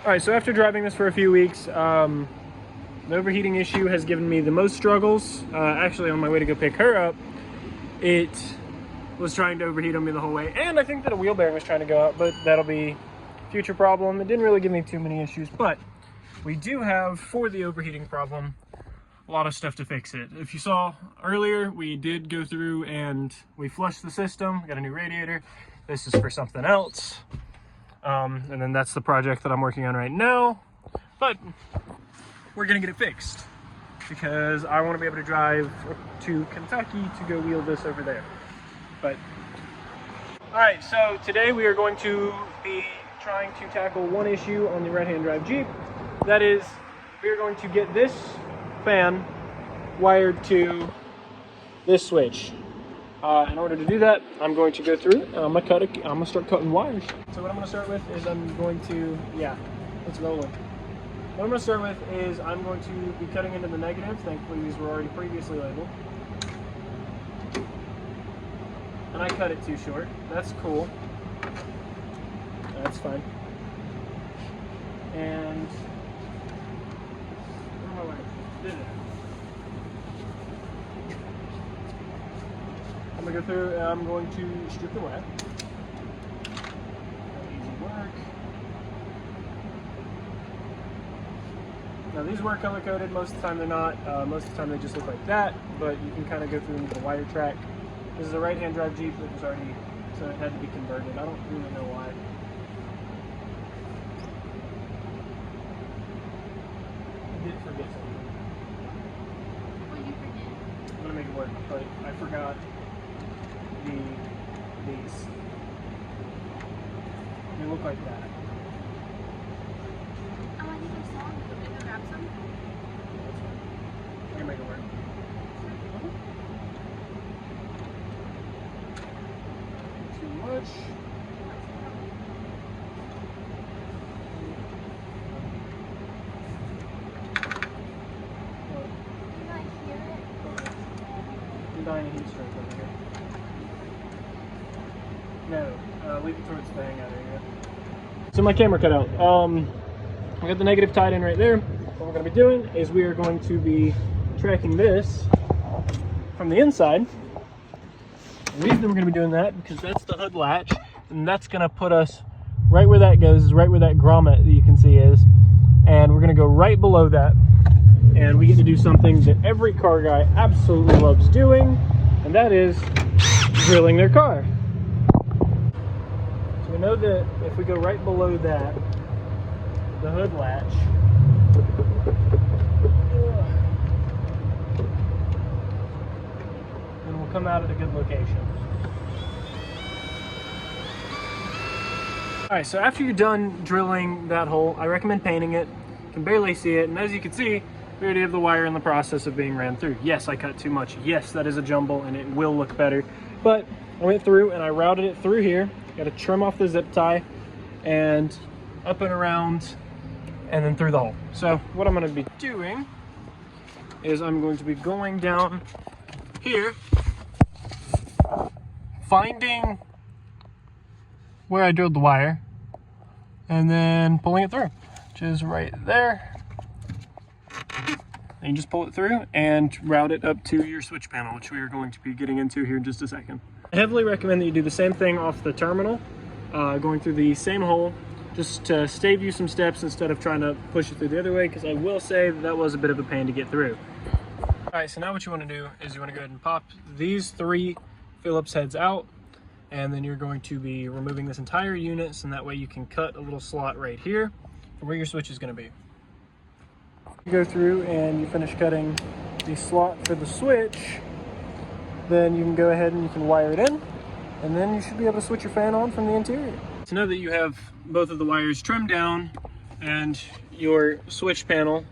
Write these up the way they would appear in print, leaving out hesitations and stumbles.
Alright, so after driving this for a few weeks, the overheating issue has given me the most struggles. Actually, on my way to go pick her up, it was trying to overheat on me the whole way, and I think that a wheel bearing was trying to go out, but that'll be a future problem. It didn't really give me too many issues, but we do have, for the overheating problem, a lot of stuff to fix it. If you saw earlier, we did go through and we flushed the system, got a new radiator. This is for something else. And then that's the project that I'm working on right now, but we're gonna get it fixed because I want to be able to drive to Kentucky to go wheel this over there. But all right, so today we are going to be trying to tackle one issue on the right-hand drive Jeep. That is, we are going to get this fan wired to this switch. In order to do that, I'm going to go through and I'm gonna start cutting wires. So what I'm gonna start with is I'm going to, let's roll it. What I'm gonna start with is I'm going to be cutting into the negative. Thankfully, these were already previously labeled. And I cut it too short. That's cool. That's fine. And I'm gonna go through and I'm going to strip the wet. Easy work. Now these were color coded. Most of the time they're not. Most of the time they just look like that, but you can kind of go through them with a wire track. This is a right-hand drive Jeep that was already, so it had to be converted. I don't really know why. I did forget something. What did you forget? I'm gonna make it work, but I forgot these. They look like that. Oh, I think I saw them. Did you grab some? I can make it work. Too much. Can I hear it? I'm dying of heat stroke over here. No, leave it towards the hangout area. So my camera cut out. I got the negative tied in right there. What we're going to be doing is we are going to be tracking this from the inside. The reason we're going to be doing that because that's the hood latch, and that's going to put us right where that goes, is right where that grommet that you can see is, and we're going to go right below that, and we get to do something that every car guy absolutely loves doing, and that is drilling their car. So we know that if we go right below that, the hood latch, then we'll come out at a good location. Alright, so after you're done drilling that hole, I recommend painting it. You can barely see it, and as you can see, we already have the wire in the process of being ran through. Yes, I cut too much. Yes, that is a jumble, and it will look better. But I went through and I routed it through here. Got to trim off the zip tie, and up and around, and then through the hole. So what I'm going to be doing is I'm going to be going down here, finding where I drilled the wire, and then pulling it through, which is right there. And you just pull it through and route it up to your switch panel, which we are going to be getting into here in just a second. I heavily recommend that you do the same thing off the terminal, going through the same hole, just to save you some steps instead of trying to push it through the other way, because I will say that was a bit of a pain to get through. All right, so now what you want to do is you want to go ahead and pop these 3 Phillips heads out, and then you're going to be removing this entire unit, so that way you can cut a little slot right here for where your switch is going to be. You go through and you finish cutting the slot for the switch, then you can go ahead and you can wire it in, and then you should be able to switch your fan on from the interior. So now that you have both of the wires trimmed down and your switch panel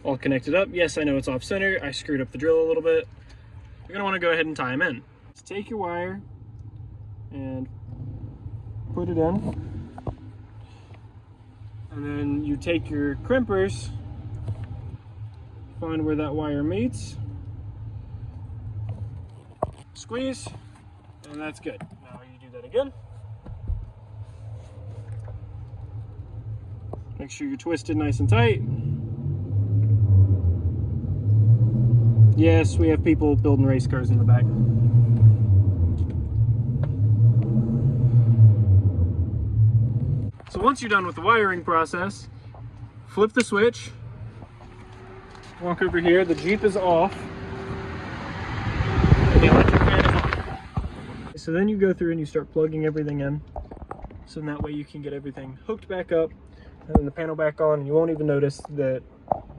all connected up, yes, I know it's off center, I screwed up the drill a little bit. You're going to want to go ahead and tie them in. So take your wire and put it in, and then you take your crimpers, find where that wire meets, squeeze, and that's good. Now you do that again. Make sure you're twisted nice and tight. Yes, we have people building race cars in the back. So once you're done with the wiring process, flip the switch, walk over here, the Jeep is off, and the electric fan is on. So then you go through and you start plugging everything in, so that way you can get everything hooked back up, and then the panel back on, and you won't even notice that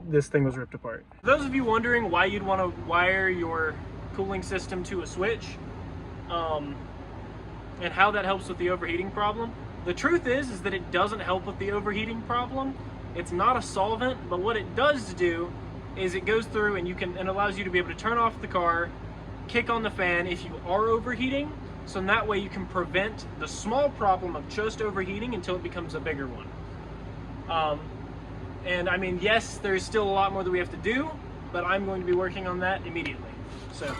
this thing was ripped apart. For those of you wondering why you'd want to wire your cooling system to a switch, and how that helps with the overheating problem, the truth is that it doesn't help with the overheating problem. It's not a solvent, but what it does do is it goes through and and allows you to be able to turn off the car, kick on the fan if you are overheating, so in that way you can prevent the small problem of just overheating until it becomes a bigger one. And I mean, yes, there's still a lot more that we have to do, but I'm going to be working on that immediately. So